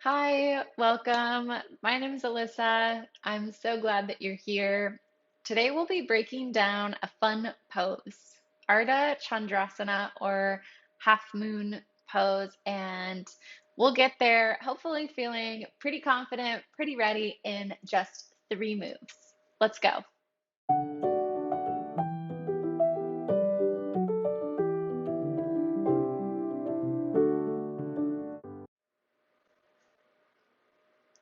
Hi, welcome. My name is Alyssa. I'm so glad that you're here. Today we'll be breaking down a fun pose, Ardha Chandrasana or half moon pose, and we'll get there hopefully feeling pretty confident, pretty ready in just 3 moves. Let's go.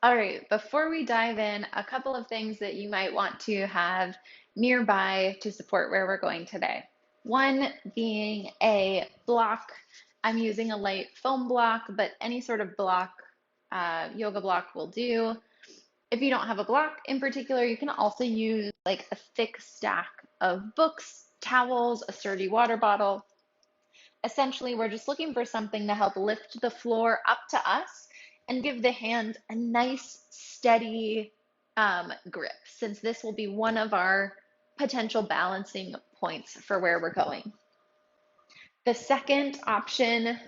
All right, before we dive in, a couple of things that you might want to have nearby to support where we're going today. One being a block. I'm using a light foam block, but any sort of block, yoga block will do. If you don't have a block in particular, you can also use like a thick stack of books, towels, a sturdy water bottle. Essentially, we're just looking for something to help lift the floor up to us and give the hand a nice, steady grip, since this will be one of our potential balancing points for where we're going. The second option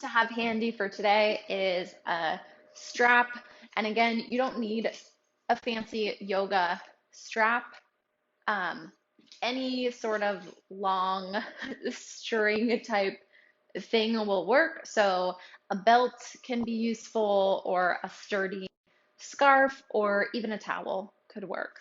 to have handy for today is a strap. And again, you don't need a fancy yoga strap. Um, any sort of long string type thing will work. So a belt can be useful, or a sturdy scarf, or even a towel could work.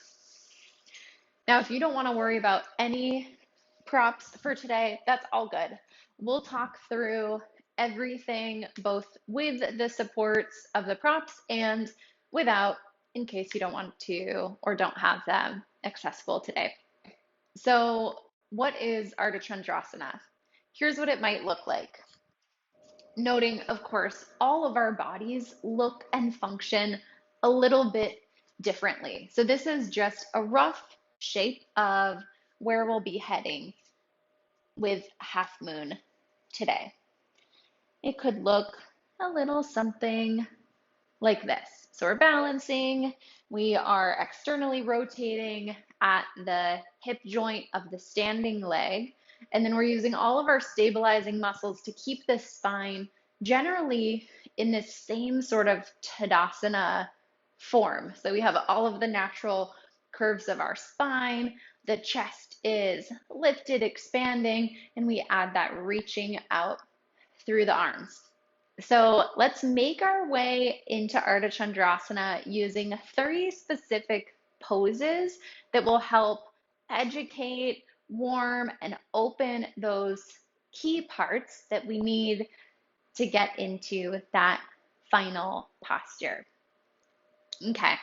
Now, if you don't want to worry about any props for today, that's all good. We'll talk through everything both with the supports of the props and without, in case you don't want to or don't have them accessible today. So, what is Ardha Chandrasana? Here's what it might look like. Noting, of course, all of our bodies look and function a little bit differently. So this is just a rough shape of where we'll be heading with half moon today. It could look a little something like this. So we're balancing, we are externally rotating at the hip joint of the standing leg, and then we're using all of our stabilizing muscles to keep the spine generally in this same sort of Tadasana form. So we have all of the natural curves of our spine, the chest is lifted, expanding, and we add that reaching out through the arms. So let's make our way into Ardha Chandrasana using 3 specific poses that will help educate, warm, and open those key parts that we need to get into that final posture. Okay,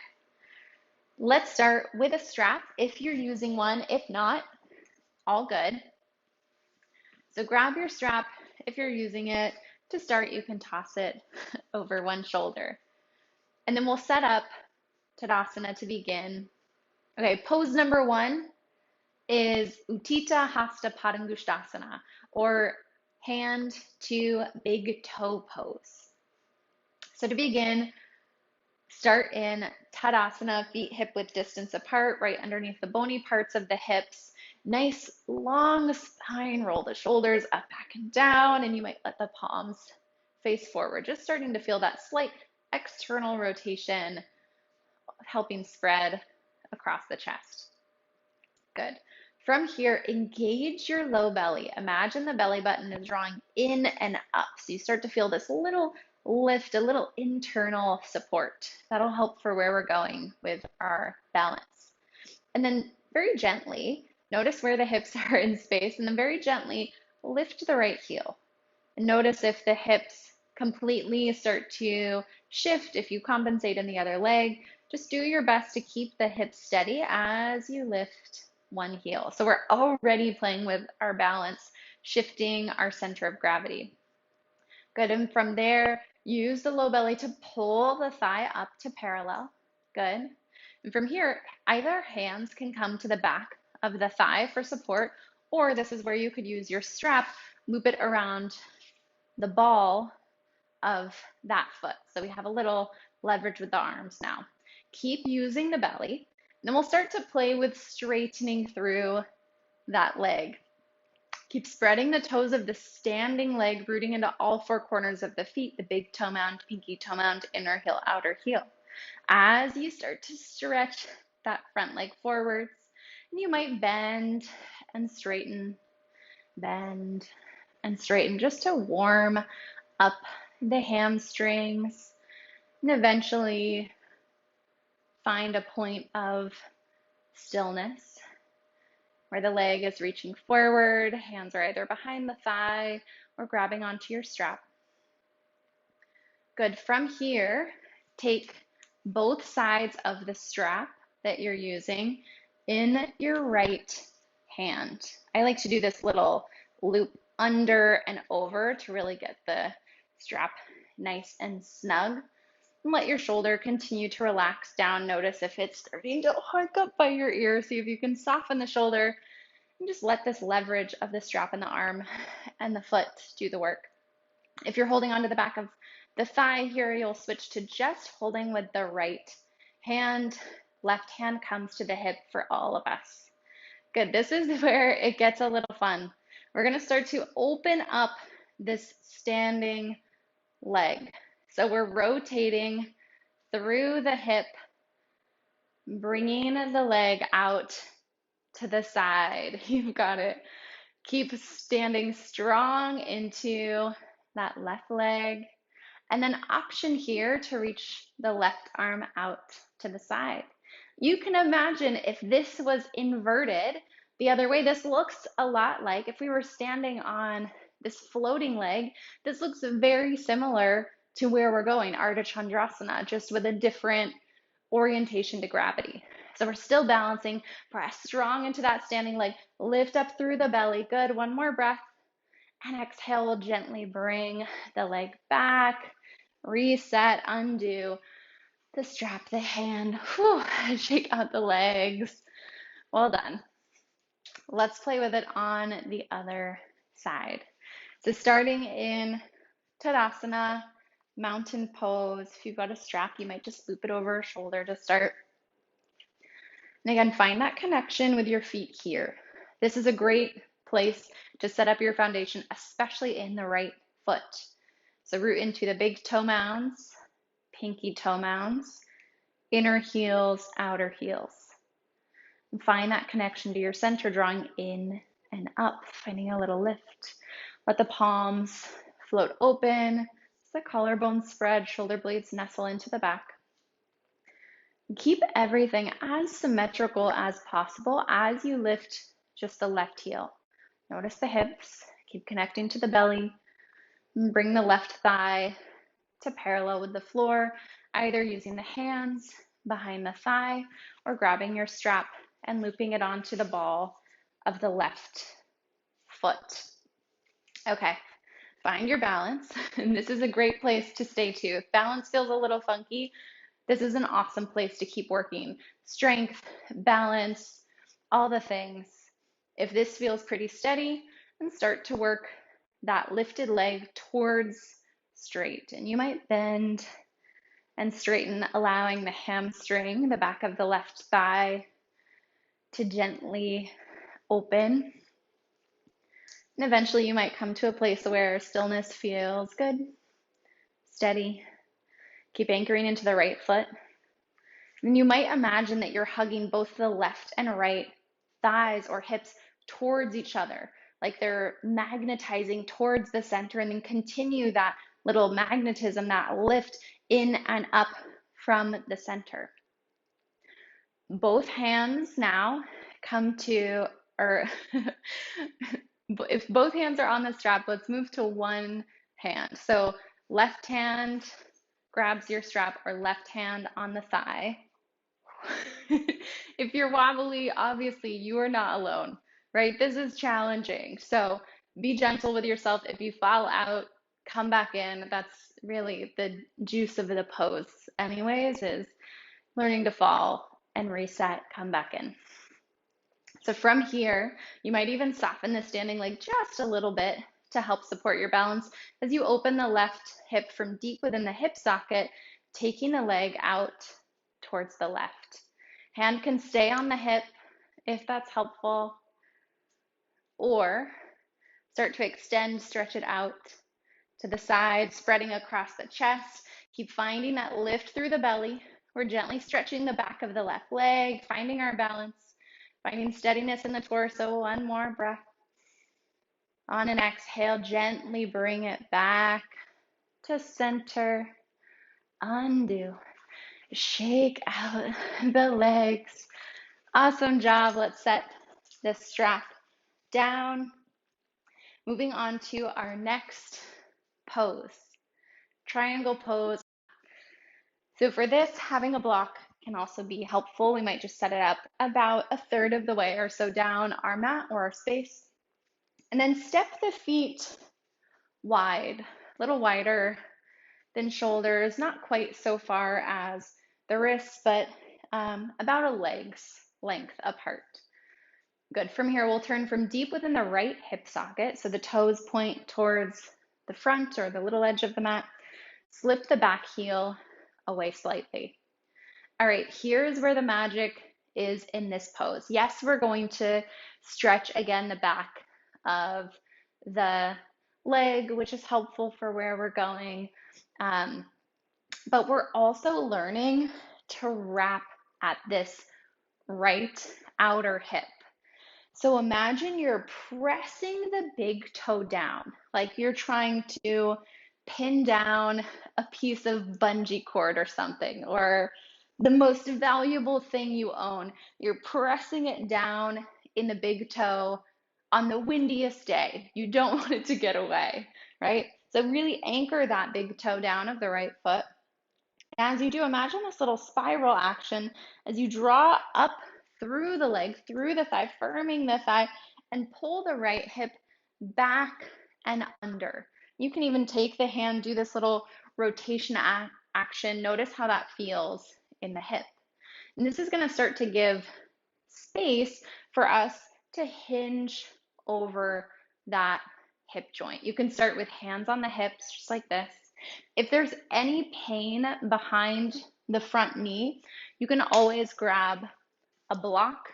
let's start with a strap if you're using one. If not, all good. So grab your strap if you're using it. To start, you can toss it over one shoulder. And then we'll set up Tadasana to begin. Okay, pose number 1 is Utthita Hasta Padangusthasana, or hand to big toe pose. So to begin, start in Tadasana, feet hip width distance apart, right underneath the bony parts of the hips. Nice long spine, roll the shoulders up, back, and down, and you might let the palms face forward, just starting to feel that slight external rotation helping spread across the chest. Good. From here, engage your low belly. Imagine the belly button is drawing in and up. So you start to feel this little lift, a little internal support. That'll help for where we're going with our balance. And then very gently, notice where the hips are in space, and then very gently lift the right heel. And notice if the hips completely start to shift, if you compensate in the other leg. Just do your best to keep the hips steady as you lift one heel. So we're already playing with our balance, shifting our center of gravity. Good, and from there, use the low belly to pull the thigh up to parallel. Good. And from here, either hands can come to the back of the thigh for support, or this is where you could use your strap, loop it around the ball of that foot. So we have a little leverage with the arms now. Keep using the belly. Then we'll start to play with straightening through that leg. Keep spreading the toes of the standing leg, rooting into all four corners of the feet, the big toe mound, pinky toe mound, inner heel, outer heel. As you start to stretch that front leg forwards, and you might bend and bend and straighten just to warm up the hamstrings and eventually find a point of stillness where the leg is reaching forward, hands are either behind the thigh or grabbing onto your strap. Good. From here, take both sides of the strap that you're using in your right hand. I like to do this little loop under and over to really get the strap nice and snug. And let your shoulder continue to relax down. Notice if it's starting to hook up by your ear. See if you can soften the shoulder and just let this leverage of the strap in the arm and the foot do the work. If you're holding onto the back of the thigh here, you'll switch to just holding with the right hand. Left hand comes to the hip for all of us. Good. This is where it gets a little fun. We're going to start to open up this standing leg. So we're rotating through the hip, bringing the leg out to the side. You've got it. Keep standing strong into that left leg. And then option here to reach the left arm out to the side. You can imagine if this was inverted the other way, this looks a lot like if we were standing on this floating leg, this looks very similar to where we're going, Ardha Chandrasana, just with a different orientation to gravity. So we're still balancing, press strong into that standing leg, lift up through the belly. Good. One more breath. And exhale, we'll gently bring the leg back, reset, undo the strap, the hand, shake out the legs. Well done. Let's play with it on the other side. So starting in Tadasana, mountain pose. If you've got a strap, you might just loop it over a shoulder to start. And again, find that connection with your feet here. This is a great place to set up your foundation, especially in the right foot. So root into the big toe mounds, pinky toe mounds, inner heels, outer heels. And find that connection to your center, drawing in and up, finding a little lift. Let the palms float open, the collarbones spread, shoulder blades nestle into the back. Keep everything as symmetrical as possible as you lift just the left heel. Notice the hips, keep connecting to the belly, and bring the left thigh to parallel with the floor, either using the hands behind the thigh or grabbing your strap and looping it onto the ball of the left foot. Okay, find your balance. And this is a great place to stay too. If balance feels a little funky, this is an awesome place to keep working. Strength, balance, all the things. If this feels pretty steady, then start to work that lifted leg towards straight. And you might bend and straighten, allowing the hamstring, the back of the left thigh, to gently open. And eventually you might come to a place where stillness feels good, steady. Keep anchoring into the right foot. And you might imagine that you're hugging both the left and right thighs or hips towards each other, like they're magnetizing towards the center, and then continue that little magnetism, that lift in and up from the center. Both hands now come to, or if both hands are on the strap, let's move to one hand. So left hand grabs your strap, or left hand on the thigh. If you're wobbly, obviously you are not alone, right? This is challenging. So be gentle with yourself. If you fall out, come back in. That's really the juice of the pose anyways, is learning to fall and reset, come back in. So from here, you might even soften the standing leg just a little bit to help support your balance as you open the left hip from deep within the hip socket, taking the leg out towards the left. Hand can stay on the hip if that's helpful, or Start to extend, stretch it out to the side, spreading across the chest. Keep finding that lift through the belly. We're gently stretching the back of the left leg, finding our balance, finding steadiness in the torso. One more breath. On an exhale, gently bring it back to center. Undo. Shake out the legs. Awesome job. Let's set this strap down. Moving on to our next pose, triangle pose. So for this, having a block can also be helpful. We might just set it up about a third of the way or so down our mat or our space. And then step the feet wide, a little wider than shoulders, not quite so far as the wrists, but about a leg's length apart. Good. From here, we'll turn from deep within the right hip socket, so the toes point towards the front or the little edge of the mat. Slip the back heel away slightly. All right, here's where the magic is in this pose. Yes, we're going to stretch again the back of the leg, which is helpful for where we're going. But we're also learning to wrap at this right outer hip. So imagine you're pressing the big toe down, like you're trying to pin down a piece of bungee cord or something, or the most valuable thing you own. You're pressing it down in the big toe on the windiest day. You don't want it to get away, right? So really anchor that big toe down of the right foot. As you do, imagine this little spiral action as you draw up through the leg, through the thigh, firming the thigh, and pull the right hip back and under. You can even take the hand, do this little rotation action. Notice how that feels in the hip. And this is going to start to give space for us to hinge over that hip joint. You can start with hands on the hips, just like this. If there's any pain behind the front knee, you can always grab a block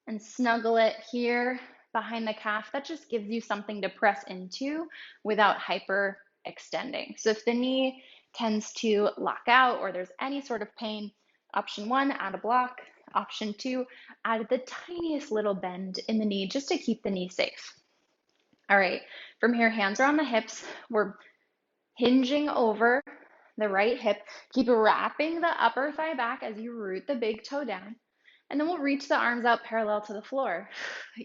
and snuggle it here behind the calf. That just gives you something to press into without hyper extending. So if the knee tends to lock out or there's any sort of pain, option one, add a block. Option two, add the tiniest little bend in the knee just to keep the knee safe. All right, from here, hands are on the hips. We're hinging over the right hip. Keep wrapping the upper thigh back as you root the big toe down. And then we'll reach the arms out parallel to the floor.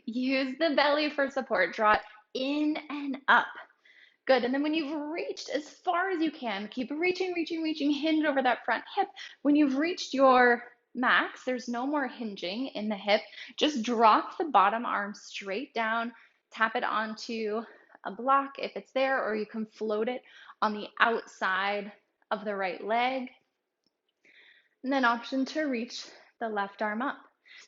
Use the belly for support. Draw it in and up. Good. And then when you've reached as far as you can, keep reaching, hinge over that front hip. When you've reached your max, there's no more hinging in the hip. Just drop the bottom arm straight down, tap it onto a block if it's there, or you can float it on the outside of the right leg. And then option to reach the left arm up.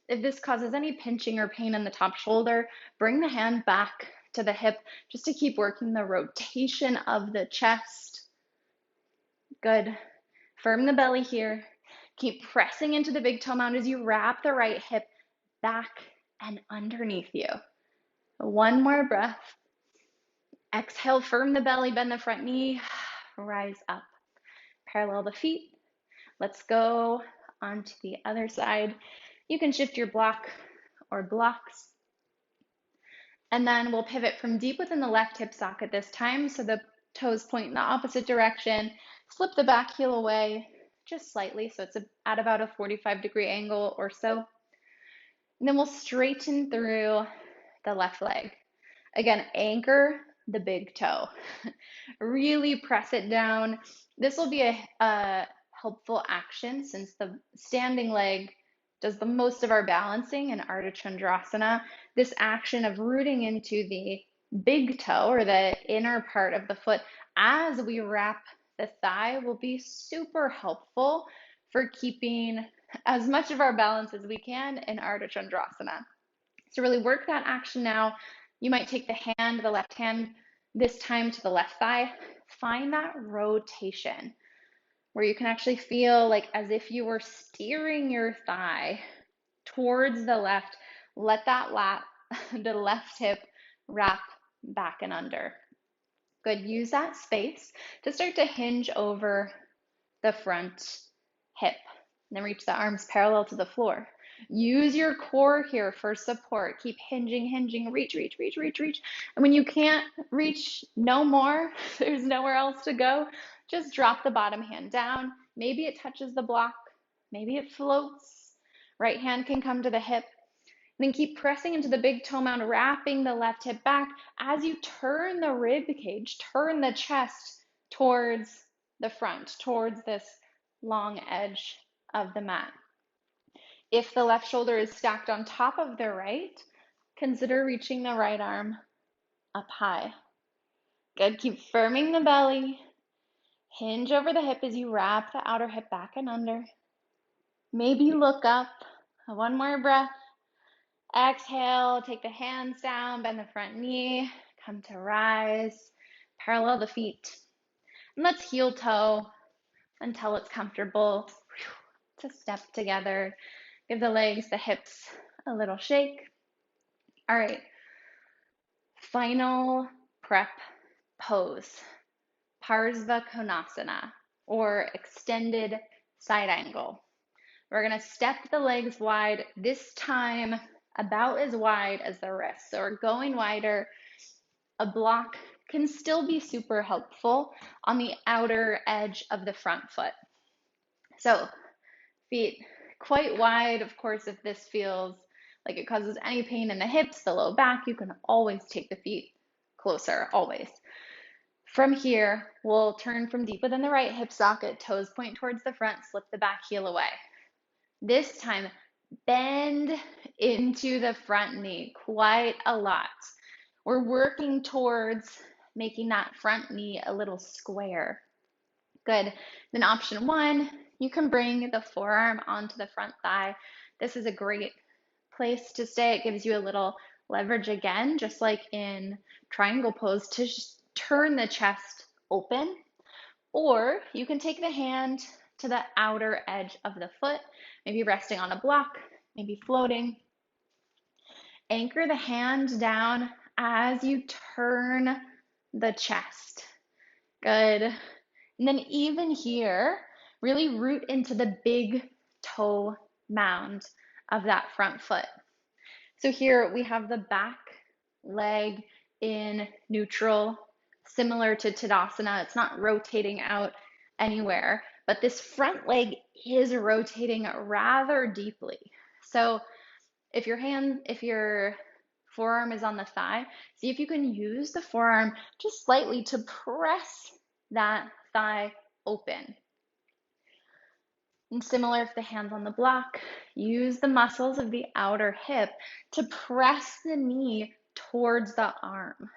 If this causes any pinching or pain in the top shoulder, bring the hand back to the hip just to keep working the rotation of the chest. Good. Firm the belly here. Keep pressing into the big toe mound as you wrap the right hip back and underneath you. One more breath. Exhale, firm the belly, bend the front knee, rise up. Parallel the feet. Let's go onto the other side. You can shift your block or blocks. And then we'll pivot from deep within the left hip socket this time, so the toes point in the opposite direction. Slip the back heel away just slightly, so it's at about a 45-degree angle or so. And then we'll straighten through the left leg. Again, anchor the big toe. Really press it down. This will be a helpful action since the standing leg does the most of our balancing in Ardha Chandrasana. This action of rooting into the big toe or the inner part of the foot as we wrap the thigh will be super helpful for keeping as much of our balance as we can in Ardha Chandrasana. So really work that action now. You might take the left hand, this time to the left thigh. Find that rotation where you can actually feel like as if you were steering your thigh towards the left. Let that the left hip wrap back and under. Good. Use that space to start to hinge over the front hip. And then reach the arms parallel to the floor. Use your core here for support. Keep hinging, hinging, reach, reach, reach, reach, reach. And when you can't reach no more, there's nowhere else to go, just drop the bottom hand down. Maybe it touches the block. Maybe it floats. Right hand can come to the hip. Then keep pressing into the big toe mound, wrapping the left hip back as you turn the rib cage, turn the chest towards the front, towards this long edge of the mat. If the left shoulder is stacked on top of the right, consider reaching the right arm up high. Good. Keep firming the belly. Hinge over the hip as you wrap the outer hip back and under. Maybe look up. One more breath. Exhale, take the hands down, bend the front knee, come to rise, parallel the feet. And let's heel toe until it's comfortable to step together. Give the legs, the hips a little shake. All right, final prep pose, Parsva Konasana, or extended side angle. We're gonna step the legs wide, this time about as wide as the wrist. So we're going wider. A block can still be super helpful on the outer edge of the front foot. So feet quite wide. Of course, if this feels like it causes any pain in the hips, the low back, you can always take the feet closer, always. From here, we'll turn from deep within the right hip socket, toes point towards the front, slip the back heel away. This time, bend into the front knee quite a lot. We're working towards making that front knee a little square. Good. Then option one, you can bring the forearm onto the front thigh. This is a great place to stay. It gives you a little leverage again, just like in triangle pose, to just turn the chest open. Or you can take the hand to the outer edge of the foot, maybe resting on a block, maybe floating. Anchor the hand down as you turn the chest. Good. And then even here, really root into the big toe mound of that front foot. So here we have the back leg in neutral, similar to Tadasana. It's not rotating out anywhere, but this front leg is rotating rather deeply. So if your forearm is on the thigh, see if you can use the forearm just slightly to press that thigh open. And similar, if the hand's on the block, use the muscles of the outer hip to press the knee towards the arm.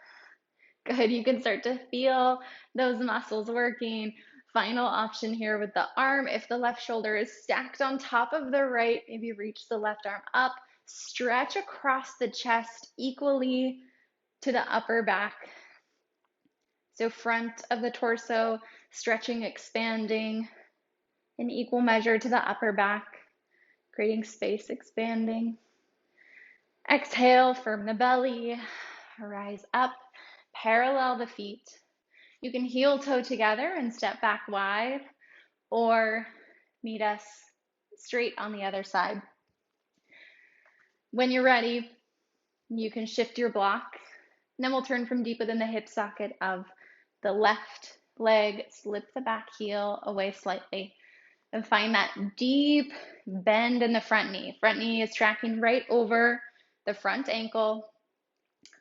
Good, you can start to feel those muscles working. Final option here with the arm. If the left shoulder is stacked on top of the right, maybe reach the left arm up, stretch across the chest equally to the upper back. So front of the torso, stretching, expanding in equal measure to the upper back, creating space, expanding. Exhale, firm the belly, rise up, parallel the feet. You can heel toe together and step back wide, or meet us straight on the other side. When you're ready, you can shift your block, and then we'll turn from deep within the hip socket of the left leg, slip the back heel away slightly, and find that deep bend in the front knee. Front knee is tracking right over the front ankle.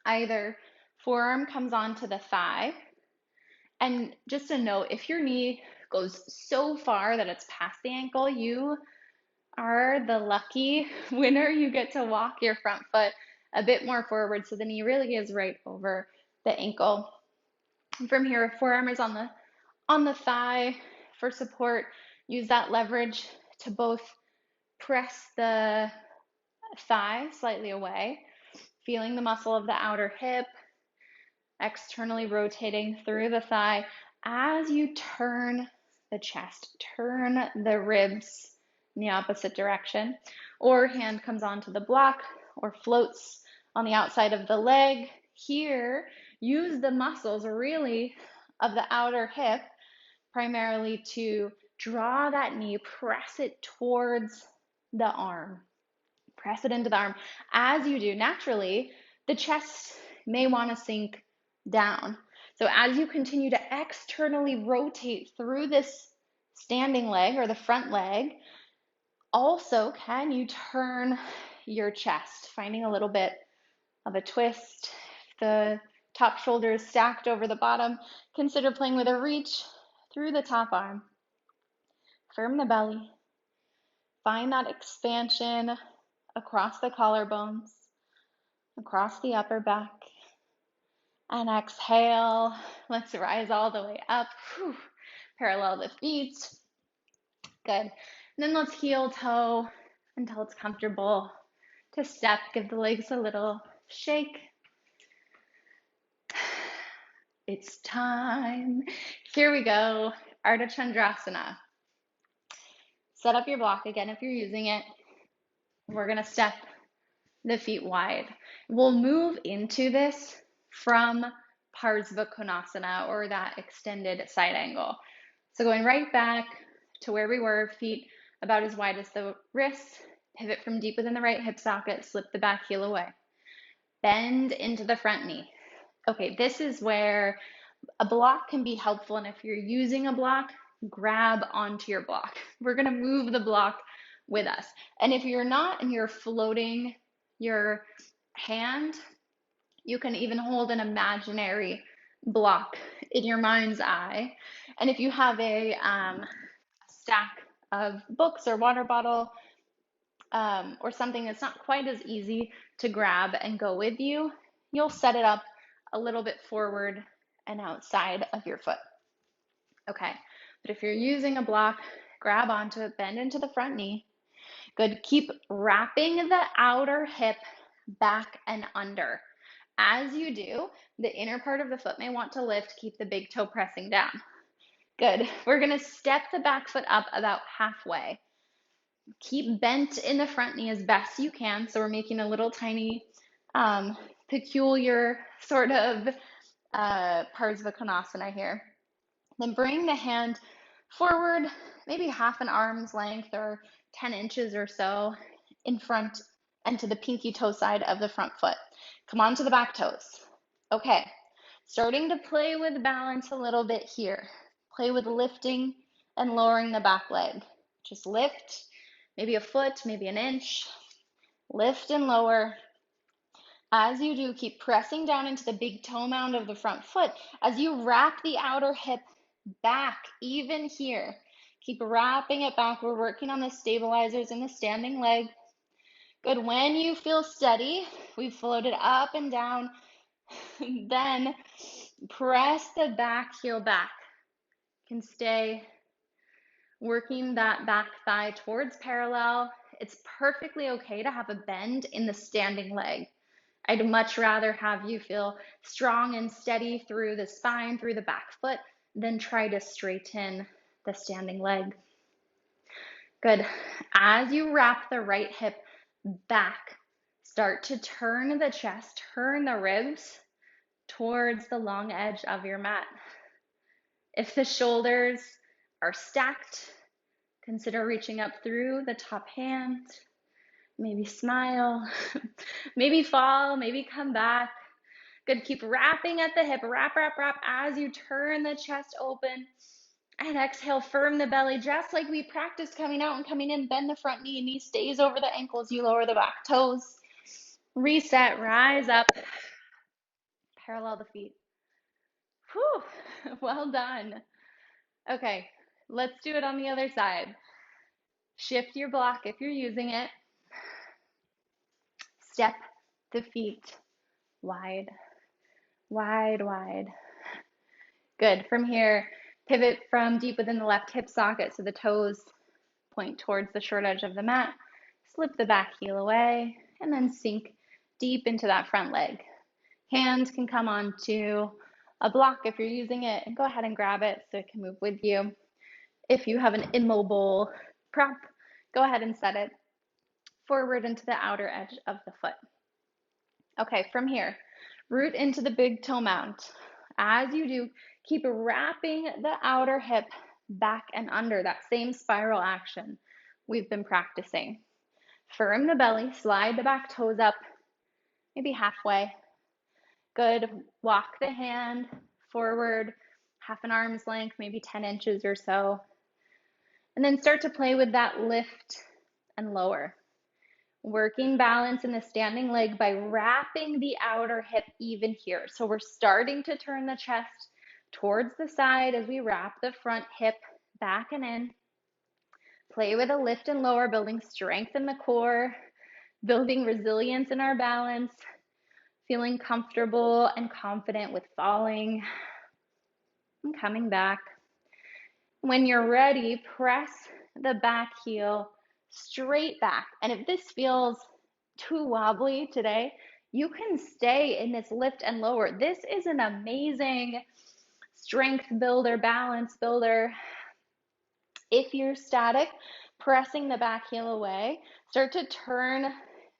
Either forearm comes onto the thigh. And just a note, if your knee goes so far that it's past the ankle, you are the lucky winner. You get to walk your front foot a bit more forward, so the knee really is right over the ankle. And from here, if forearm is on the thigh for support, use that leverage to both press the thigh slightly away, feeling the muscle of the outer hip, externally rotating through the thigh as you turn the chest, turn the ribs in the opposite direction, or hand comes onto the block or floats on the outside of the leg. Here, use the muscles really of the outer hip primarily to draw that knee, press it towards the arm. Press it into the arm. As you do, naturally, the chest may want to sink down. So as you continue to externally rotate through this standing leg or the front leg, also can you turn your chest, finding a little bit of a twist. If the top shoulder is stacked over the bottom, consider playing with a reach through the top arm. Firm the belly. Find that expansion across the collarbones, across the upper back. And exhale. Let's rise all the way up. Whew. Parallel the feet. Good. And then let's heel toe until it's comfortable to step. Give the legs a little shake. It's time. Here we go. Ardha Chandrasana. Set up your block again if you're using it. We're going to step the feet wide. We'll move into this from Parsva Konasana, or that extended side angle. So going right back to where we were, feet about as wide as the wrists, pivot from deep within the right hip socket, slip the back heel away. Bend into the front knee. Okay, this is where a block can be helpful, and if you're using a block, grab onto your block. We're going to move the block with us. And if you're not and you're floating your hand, you can even hold an imaginary block in your mind's eye. And if you have a stack of books or water bottle or something that's not quite as easy to grab and go with you, you'll set it up a little bit forward and outside of your foot. Okay, but if you're using a block, grab onto it, bend into the front knee. Good. Keep wrapping the outer hip back and under. As you do, the inner part of the foot may want to lift. Keep the big toe pressing down. Good. We're going to step the back foot up about halfway. Keep bent in the front knee as best you can. So we're making a little tiny peculiar sort of Parsva Konasana here. Then bring the hand forward, maybe half an arm's length or 10 inches or so in front and to the pinky toe side of the front foot. Come on to the back toes. Okay, starting to play with balance a little bit here. Play with lifting and lowering the back leg. Just lift, maybe a foot, maybe an inch. Lift and lower. As you do, keep pressing down into the big toe mound of the front foot as you wrap the outer hip back, even here. Keep wrapping it back. We're working on the stabilizers in the standing leg. Good. When you feel steady, we've floated up and down. Then press the back heel back. You can stay working that back thigh towards parallel. It's perfectly okay to have a bend in the standing leg. I'd much rather have you feel strong and steady through the spine, through the back foot, than try to straighten the standing leg. Good. As you wrap the right hip back, start to turn the chest, turn the ribs towards the long edge of your mat. If the shoulders are stacked, consider reaching up through the top hand. Maybe smile, maybe fall, maybe come back. Good. Keep wrapping at the hip. Wrap, wrap, wrap as you turn the chest open. And exhale, firm the belly just like we practiced coming out and coming in. Bend the front knee. Knee stays over the ankles. You lower the back toes. Reset, rise up. Parallel the feet. Whew, well done. Okay, let's do it on the other side. Shift your block if you're using it. Step the feet wide, wide, wide. Good. From here, pivot from deep within the left hip socket so the toes point towards the short edge of the mat. Slip the back heel away and then sink deep into that front leg. Hands can come onto a block if you're using it, and go ahead and grab it so it can move with you. If you have an immobile prop, go ahead and set it forward into the outer edge of the foot. Okay, from here, Root into the big toe mount. As you do, keep wrapping the outer hip back and under, that same spiral action we've been practicing. Firm the belly, slide the back toes up, maybe halfway. Good. Walk the hand forward, half an arm's length, maybe 10 inches or so. And then start to play with that lift and lower. Working balance in the standing leg by wrapping the outer hip even here. So we're starting to turn the chest towards the side as we wrap the front hip back and in. Play with a lift and lower, building strength in the core, building resilience in our balance, feeling comfortable and confident with falling and coming back. When you're ready, press the back heel straight back. And if this feels too wobbly today, you can stay in this lift and lower. This is an amazing strength builder, balance builder. If you're static, pressing the back heel away, start to turn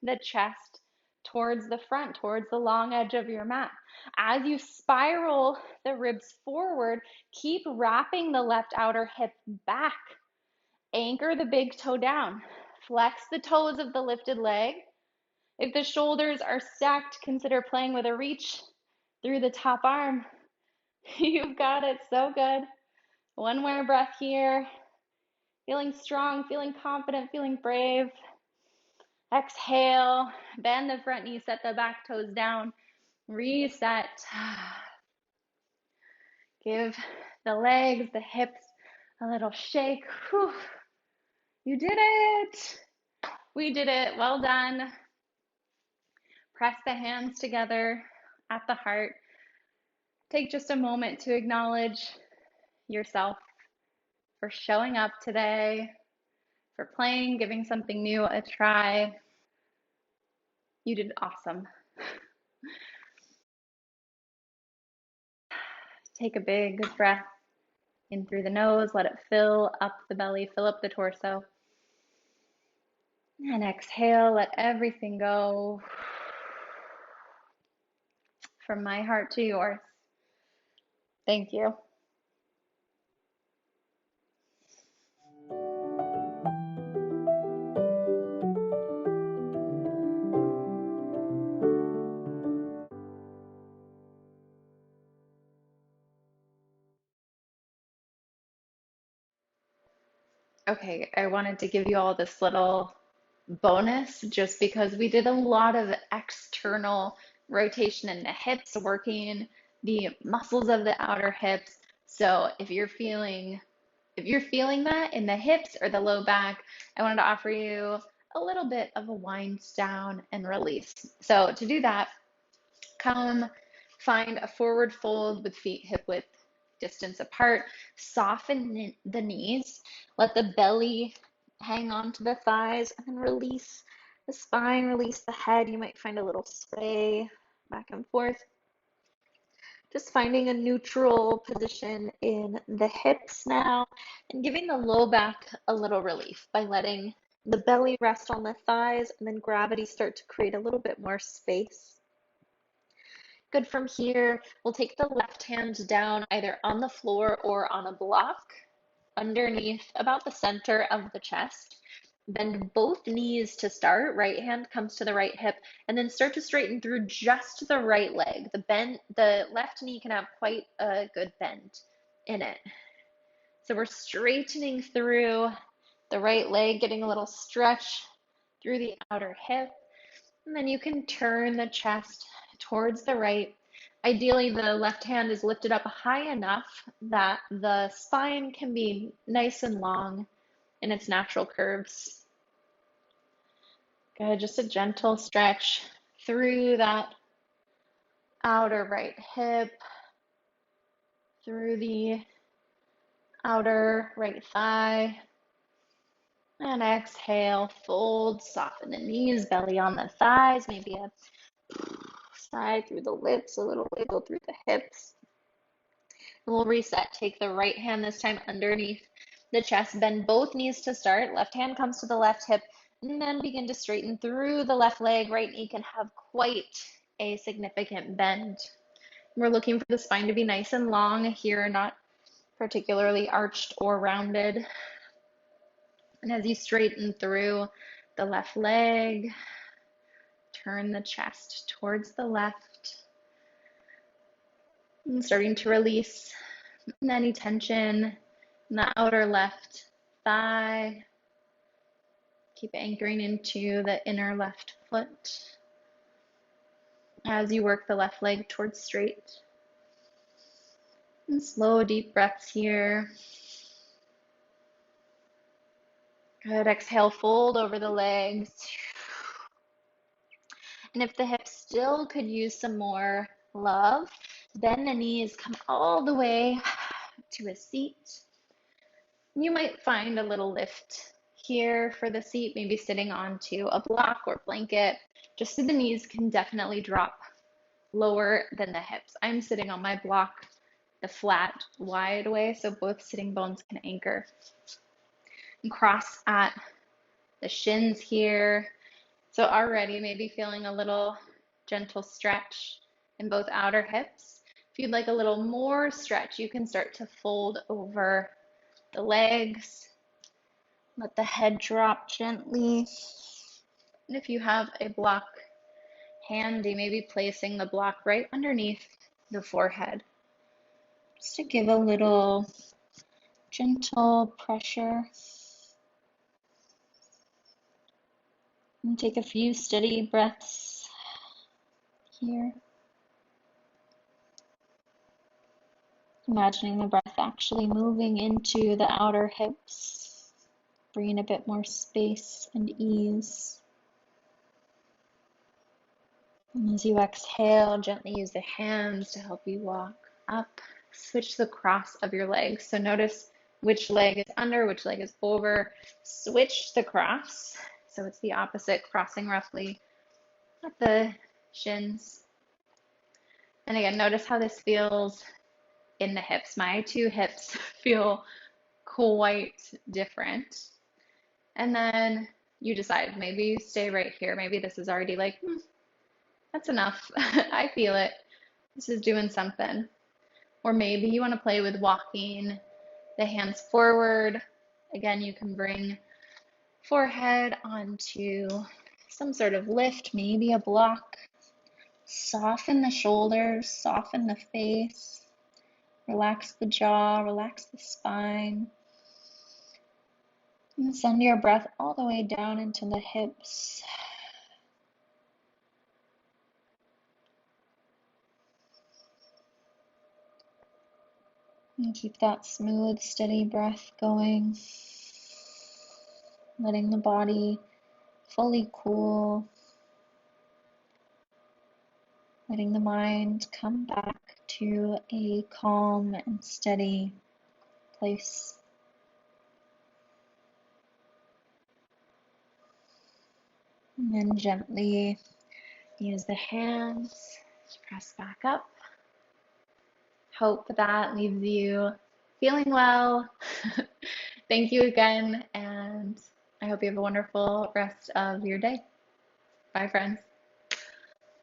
the chest towards the front, towards the long edge of your mat. As you spiral the ribs forward, keep wrapping the left outer hip back. Anchor the big toe down. Flex the toes of the lifted leg. If the shoulders are stacked, consider playing with a reach through the top arm. You've got it. So good. One more breath here. Feeling strong, feeling confident, feeling brave. Exhale, bend the front knee, set the back toes down, reset. Give the legs, the hips a little shake. Whew. You did it. We did it. Well done. Press the hands together at the heart. Take just a moment to acknowledge yourself for showing up today, for playing, giving something new a try. You did awesome. Take a big breath in through the nose, let it fill up the belly, fill up the torso. And exhale, let everything go. From my heart to yours. Thank you. Okay, I wanted to give you all this little bonus just because we did a lot of external rotation in the hips, working the muscles of the outer hips. So if you're feeling that in the hips or the low back, I wanted to offer you a little bit of a wind down and release. So to do that, come find a forward fold with feet hip width distance apart. Soften the knees. Let the belly hang on to the thighs and then release the spine, release the head. You might find a little sway back and forth. Just finding a neutral position in the hips now and giving the low back a little relief by letting the belly rest on the thighs and then gravity start to create a little bit more space. Good. From here, we'll take the left hand down either on the floor or on a block underneath about the center of the chest. Bend both knees to start. Right hand comes to the right hip, and then start to straighten through just the right leg. The left knee can have quite a good bend in it. So we're straightening through the right leg, getting a little stretch through the outer hip. And then you can turn the chest towards the right. Ideally, the left hand is lifted up high enough that the spine can be nice and long in its natural curves. Good. Just a gentle stretch through that outer right hip, through the outer right thigh. And exhale, fold, soften the knees, belly on the thighs, maybe a sigh through the lips, a little wiggle through the hips. And we'll reset. Take the right hand this time underneath the chest. Bend both knees to start. Left hand comes to the left hip. And then begin to straighten through the left leg. Right knee can have quite a significant bend. We're looking for the spine to be nice and long here, not particularly arched or rounded. And as you straighten through the left leg, turn the chest towards the left and starting to release any tension in the outer left thigh. Keep anchoring into the inner left foot as you work the left leg towards straight. And slow, deep breaths here. Good. Exhale, fold over the legs. And if the hips still could use some more love, bend the knees, come all the way to a seat. You might find a little lift here for the seat, maybe sitting onto a block or blanket, just so the knees can definitely drop lower than the hips. I'm sitting on my block the flat, wide way, so both sitting bones can anchor. And cross at the shins here. So already maybe feeling a little gentle stretch in both outer hips. If you'd like a little more stretch, you can start to fold over the legs. Let the head drop gently. And if you have a block handy, maybe placing the block right underneath the forehead, just to give a little gentle pressure. And take a few steady breaths here. Imagining the breath actually moving into the outer hips, bringing a bit more space and ease. And as you exhale, gently use the hands to help you walk up. Switch the cross of your legs. So notice which leg is under, which leg is over. Switch the cross. So it's the opposite, crossing roughly at the shins. And again, notice how this feels in the hips. My two hips feel quite different. And then you decide, maybe you stay right here. Maybe this is already like, that's enough. I feel it. This is doing something. Or maybe you want to play with walking the hands forward. Again, you can bring forehead onto some sort of lift, maybe a block. Soften the shoulders, soften the face. Relax the jaw, relax the spine. And send your breath all the way down into the hips. And keep that smooth, steady breath going. Letting the body fully cool. Letting the mind come back to a calm and steady place. And then gently use the hands to press back up. Hope that leaves you feeling well. Thank you again, and I hope you have a wonderful rest of your day. Bye, friends.